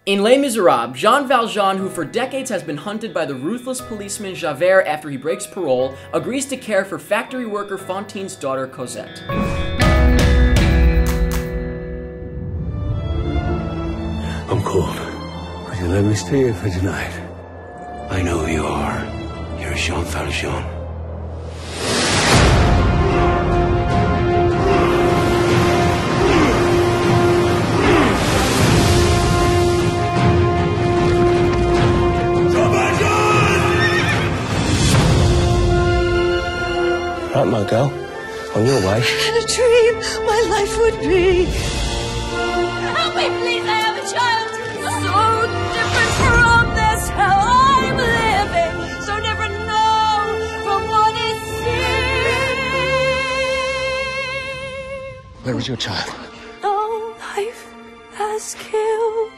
In Les Miserables, Jean Valjean, who for decades has been hunted by the ruthless policeman Javert after he breaks parole, agrees to care for factory worker Fantine's daughter Cosette. I'm cold. Would you let me stay here for tonight? I know who you are. You're Jean Valjean. Right, Margot, on your way. In a dream, my life would be. Help me, please, I have a child. So different from this, how I'm living. So different now from what is seen. Where is your child? No life has killed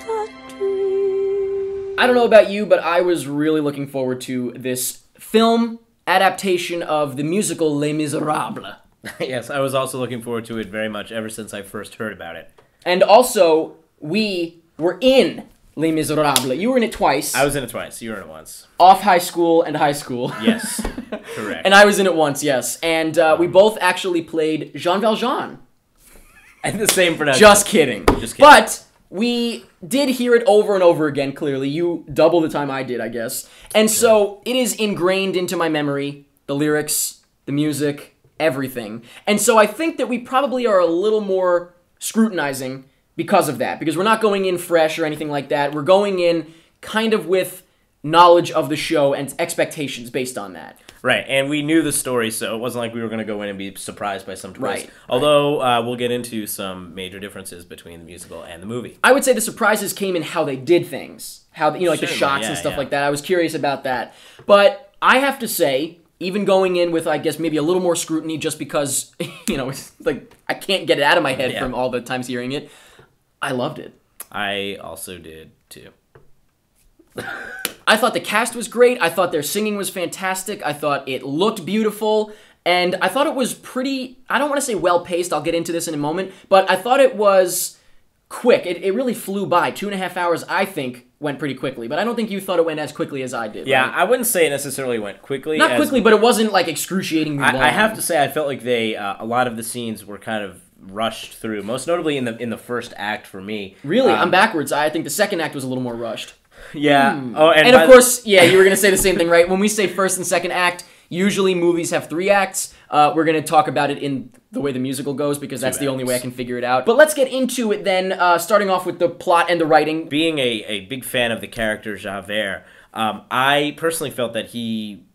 the dream. I don't know about you, but I was really looking forward to this film adaptation of the musical Les Miserables. Yes, I was also looking forward to it very much ever since I first heard about it. And also, we were in Les Miserables. You were in it twice. I was in it twice. You were in it once. Off high school and high school. Yes, correct. And I was in it once, yes. And we both actually played Jean Valjean. And the same production. Just kidding. Just kidding. But we did hear it over and over again, clearly. You double the time I did, I guess. And so it is ingrained into my memory, the lyrics, the music, everything. And so I think that we probably are a little more scrutinizing because of that. Because we're not going in fresh or anything like that. We're going in kind of with knowledge of the show and expectations based on that. Right, and we knew the story, so it wasn't like we were going to go in and be surprised by some twist. Right. Although, we'll get into some major differences between the musical and the movie. I would say the surprises came in how they did things. How, you know, like the shots and stuff like that. I was curious about that. But I have to say, even going in with, I guess, maybe a little more scrutiny just because, you know, it's like, I can't get it out of my head from all the times hearing it, I loved it. I also did, too. I thought the cast was great. I thought their singing was fantastic. I thought it looked beautiful. And I thought it was pretty, I don't want to say well-paced. I'll get into this in a moment. But I thought it was quick. It really flew by. 2.5 hours, I think, went pretty quickly. But I don't think you thought it went as quickly as I did. Yeah, right? I wouldn't say it necessarily went quickly. Not quickly, but it wasn't, like, excruciatingly long. I have to say, I felt like a lot of the scenes were kind of rushed through. Most notably in the first act for me. Really? I'm backwards. I think the second act was a little more rushed. Yeah. Oh, and of course, yeah, you were going to say the same thing, right? When we say first and second act, usually movies have 3 acts. We're going to talk about it in the way the musical goes because that's the only way I can figure it out. But let's get into it then, starting off with the plot and the writing. Being a big fan of the character Javert, I personally felt that he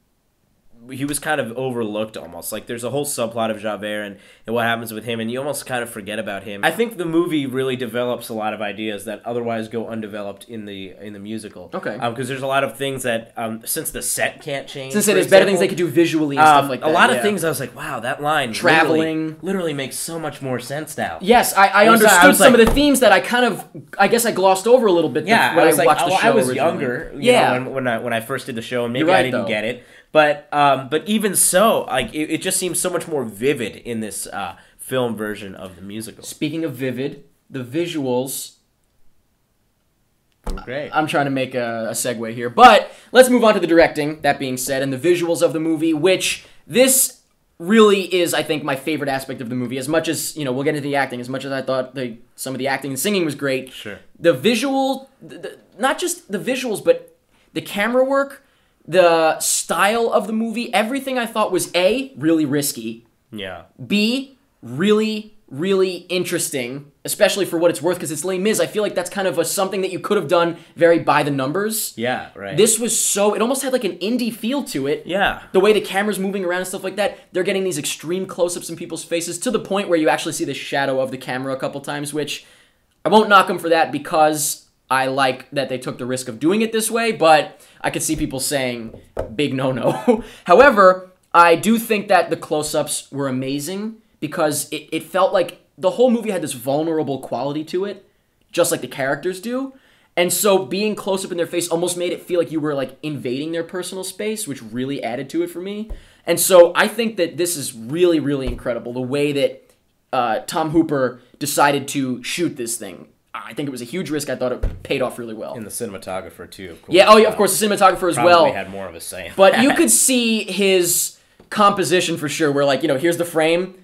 was kind of overlooked almost. Like, there's a whole subplot of Javert and what happens with him, and you almost kind of forget about him. I think the movie really develops a lot of ideas that otherwise go undeveloped in the musical. Okay. Because there's a lot of things that, since the set can't change, Since there's better things they could do visually and stuff like that. A lot of things I was like, wow, that line traveling literally makes so much more sense now. Yes, I understood some of the themes that I kind of, I guess I glossed over a little bit when I watched the show I was originally. younger, you know, when I first did the show, and maybe I didn't get it. But even so, like it just seems so much more vivid in this film version of the musical. Speaking of vivid, the visuals. Great. I'm trying to make a segue here, but let's move on to the directing. That being said, and the visuals of the movie, which this really is, I think, my favorite aspect of the movie. As much as, you know, we'll get into the acting. As much as I thought some of the acting and singing was great. Sure. The visual, not just the visuals, but the camera work. The style of the movie, everything I thought was A, really risky. Yeah. B, really, really interesting, especially for what it's worth, because it's Les Mis. I feel like that's kind of something that you could have done very by the numbers. Yeah, right. This was it almost had like an indie feel to it. Yeah. The way the camera's moving around and stuff like that, they're getting these extreme close-ups in people's faces to the point where you actually see the shadow of the camera a couple times, which I won't knock them for that because I like that they took the risk of doing it this way, but I could see people saying, big no-no. However, I do think that the close-ups were amazing because it felt like the whole movie had this vulnerable quality to it, just like the characters do. And so being close up in their face almost made it feel like you were like invading their personal space, which really added to it for me. And so I think that this is really, really incredible, the way that Tom Hooper decided to shoot this thing. I think it was a huge risk. I thought it paid off really well. And the cinematographer too, of course. Yeah, oh yeah, of course, the cinematographer as Probably well. had more of a say. But you could see his composition for sure, where, like, you know, here's the frame.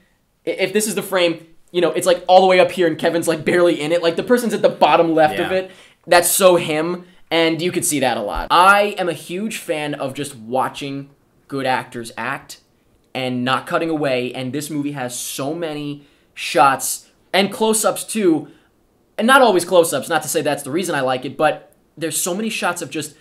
If this is the frame, you know, it's like all the way up here and Kevin's like barely in it. Like the person's at the bottom left of it. That's so him, and you could see that a lot. I am a huge fan of just watching good actors act and not cutting away, and this movie has so many shots and close-ups too, and not always close-ups, not to say that's the reason I like it, but there's so many shots of just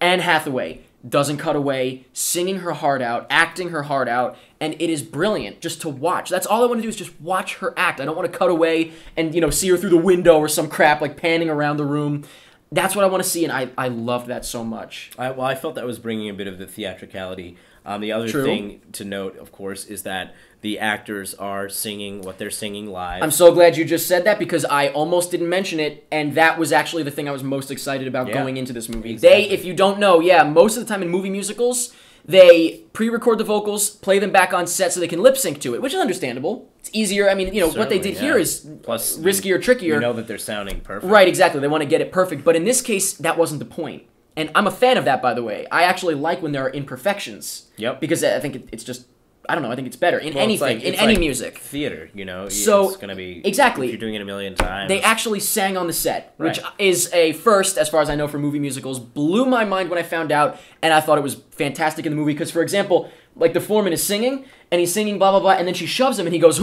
Anne Hathaway doesn't cut away, singing her heart out, acting her heart out, and it is brilliant just to watch. That's all I want to do is just watch her act. I don't want to cut away and, you know, see her through the window or some crap, like panning around the room. That's what I want to see, and I loved that so much. I felt that was bringing a bit of the theatricality. The other thing to note, of course, is that the actors are singing what they're singing live. I'm so glad you just said that because I almost didn't mention it, and that was actually the thing I was most excited about going into this movie. Exactly. They, if you don't know, most of the time in movie musicals, they pre-record the vocals, play them back on set so they can lip-sync to it, which is understandable. It's easier. I mean, you know, what they did here is plus riskier, trickier. You know that they're sounding perfect. Right, exactly. They want to get it perfect. But in this case, that wasn't the point. And I'm a fan of that, by the way. I actually like when there are imperfections. Yep. Because I think it's just, I don't know, I think it's better in anything, in it's any like music. Theater, you know? So, it's going to be, exactly. If you're doing it a million times. They actually sang on the set, which Right. is a first, as far as I know, for movie musicals. Blew my mind when I found out, and I thought it was fantastic in the movie. Because, for example, like the foreman is singing, and he's singing blah, blah, blah, and then she shoves him, and he goes,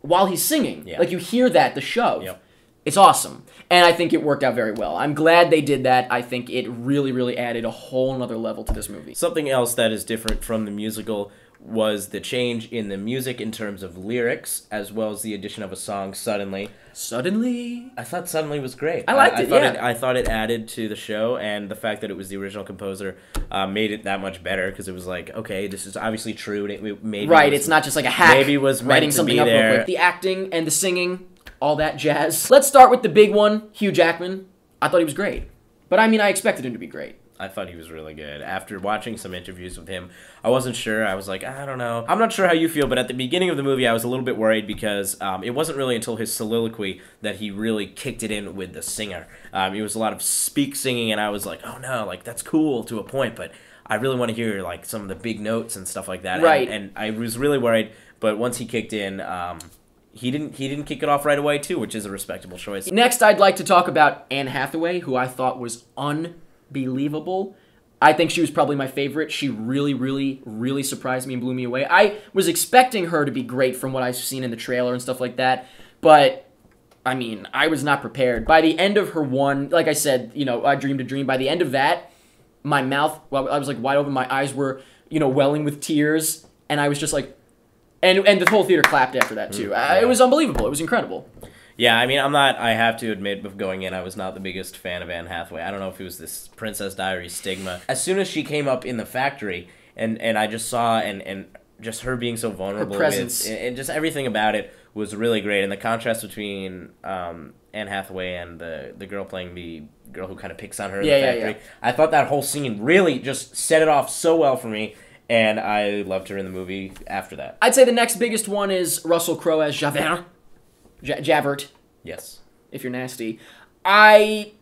while he's singing. Yeah. Like, you hear that, the shove. Yep. It's awesome. And I think it worked out very well. I'm glad they did that. I think it really, really added a whole nother level to this movie. Something else that is different from the musical was the change in the music in terms of lyrics, as well as the addition of a song, Suddenly. Suddenly? I thought Suddenly was great. I liked it, yeah. I thought it added to the show, and the fact that it was the original composer made it that much better, because it was like, okay, this is obviously true, and it maybe Right, was, it's not just like a hack maybe was meant writing to something be up real there. quick. The acting and the singing, all that jazz. Let's start with the big one, Hugh Jackman. I thought he was great. But I mean, I expected him to be great. I thought he was really good. After watching some interviews with him, I wasn't sure. I was like, I don't know. I'm not sure how you feel, but at the beginning of the movie, I was a little bit worried because it wasn't really until his soliloquy that he really kicked it in with the singer. It was a lot of speak singing, and I was like, oh no, like that's cool to a point, but I really want to hear like some of the big notes and stuff like that. Right. And I was really worried, but once he kicked in, he didn't kick it off right away too, which is a respectable choice. Next, I'd like to talk about Anne Hathaway, who I thought was unbelievable. I think she was probably my favorite. She really, really, really surprised me and blew me away. I was expecting her to be great from what I've seen in the trailer and stuff like that, but I mean, I was not prepared. By the end of her one, like I said, you know, I Dreamed a Dream, by the end of that, my mouth, well, I was like wide open, my eyes were, you know, welling with tears, and I was just like, and the whole theater clapped after that too. It was unbelievable. It was incredible. Yeah, I mean, I have to admit, before going in, I was not the biggest fan of Anne Hathaway. I don't know if it was this Princess Diaries stigma. As soon as she came up in the factory, and I just saw, and just her being so vulnerable, her presence, and just everything about it was really great. And the contrast between Anne Hathaway and the girl playing the girl who kind of picks on her in the factory, I thought that whole scene really just set it off so well for me. And I loved her in the movie after that. I'd say the next biggest one is Russell Crowe as Javert. Javert, Yes. if you're nasty. I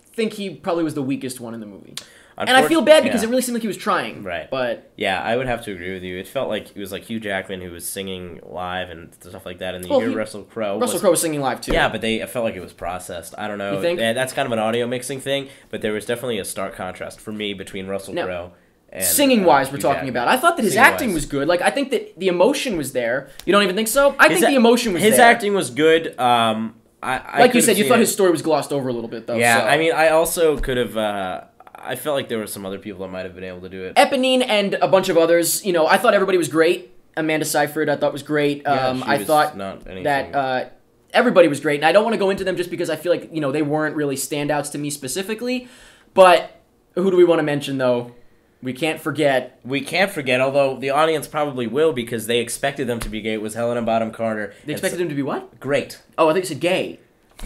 think he probably was the weakest one in the movie. And I feel bad because it really seemed like he was trying. Right. But yeah, I would have to agree with you. It felt like it was like Hugh Jackman who was singing live and stuff like that. And you hear Russell Crowe. Russell Crowe was singing live too. Yeah, but I felt like it was processed. I don't know. You think? That's kind of an audio mixing thing, but there was definitely a stark contrast for me between Russell Crowe and singing-wise, we're Hugh talking Jackman. about. I thought that his acting was good. Like, I think that the emotion was there. You don't even think so? I think the emotion was there. His acting was good. Like you said, you thought his story was glossed over a little bit, though. Yeah, so. I mean, I also could have... I felt like there were some other people that might have been able to do it. Eponine and a bunch of others, you know, I thought everybody was great. Amanda Seyfried, I thought was great. I thought that everybody was great. And I don't want to go into them just because I feel like, you know, they weren't really standouts to me specifically. But who do we want to mention, though? We can't forget, although the audience probably will because they expected them to be gay. It was Helena Bonham Carter. They expected him to be what? Great. Oh, I think you said gay.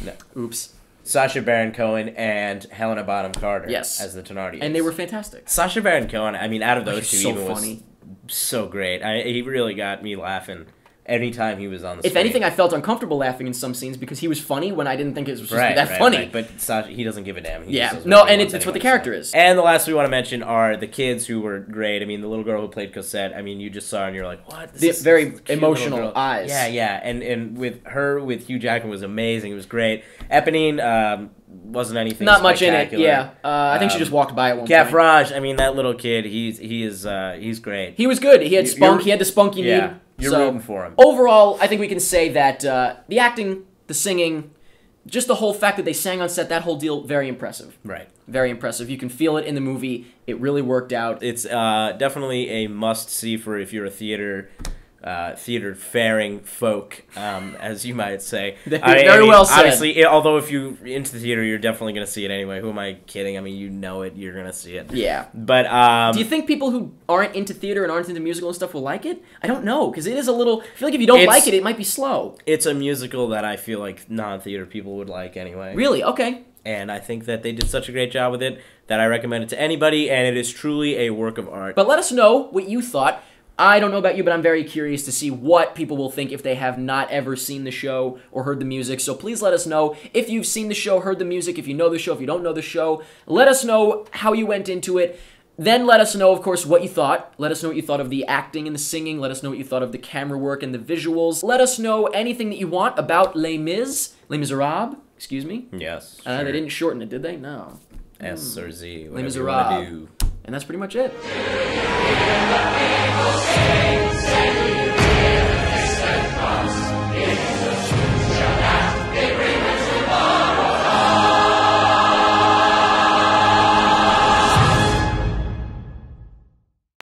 No. Oops. Sacha Baron Cohen and Helena Bonham Carter as the Thenardiers. And they were fantastic. Sacha Baron Cohen, I mean, out of those two, so even funny. was so great. He really got me laughing anytime he was on the If screen. anything, I felt uncomfortable laughing in some scenes because he was funny when I didn't think it was supposed to be that funny. Right. But Sacha, he doesn't give a damn. He just does No, whatever he and wants it's what the anyway, character so. is. And the last we want to mention are the kids who were great. I mean, the little girl who played Cosette. I mean, you just saw her and you're like, what? This is very cute little emotional girl. eyes. Yeah. And with her, with Hugh Jackman was amazing. It was great. Eponine wasn't anything. Not much in it. spectacular. Yeah, I think she just walked by at one point. Gavroche, I mean, that little kid, he's great. He was good. He had spunk. He had the spunk you need. You're So, rooting for him. Overall, I think we can say that the acting, the singing, just the whole fact that they sang on set, that whole deal, very impressive. Right. Very impressive. You can feel it in the movie. It really worked out. It's definitely a must-see for if you're a theater-faring folk, as you might say. Very well said. Obviously, although if you're into the theater, you're definitely going to see it anyway. Who am I kidding? I mean, you know it. You're going to see it. Yeah. But do you think people who aren't into theater and aren't into musical and stuff will like it? I don't know, because it is a little... I feel like if you don't like it, it might be slow. It's a musical that I feel like non-theater people would like anyway. Really? Okay. And I think that they did such a great job with it that I recommend it to anybody, and it is truly a work of art. But let us know what you thought. I don't know about you, but I'm very curious to see what people will think if they have not ever seen the show or heard the music. So please let us know if you've seen the show, heard the music, if you know the show, if you don't know the show. Let us know how you went into it. Then let us know, of course, what you thought. Let us know what you thought of the acting and the singing. Let us know what you thought of the camera work and the visuals. Let us know anything that you want about Les Miserables, excuse me. Yes. They Sure. didn't shorten it, did they? No. S or Z. Les Whatever you want to Miserables. do. And that's pretty much it. Say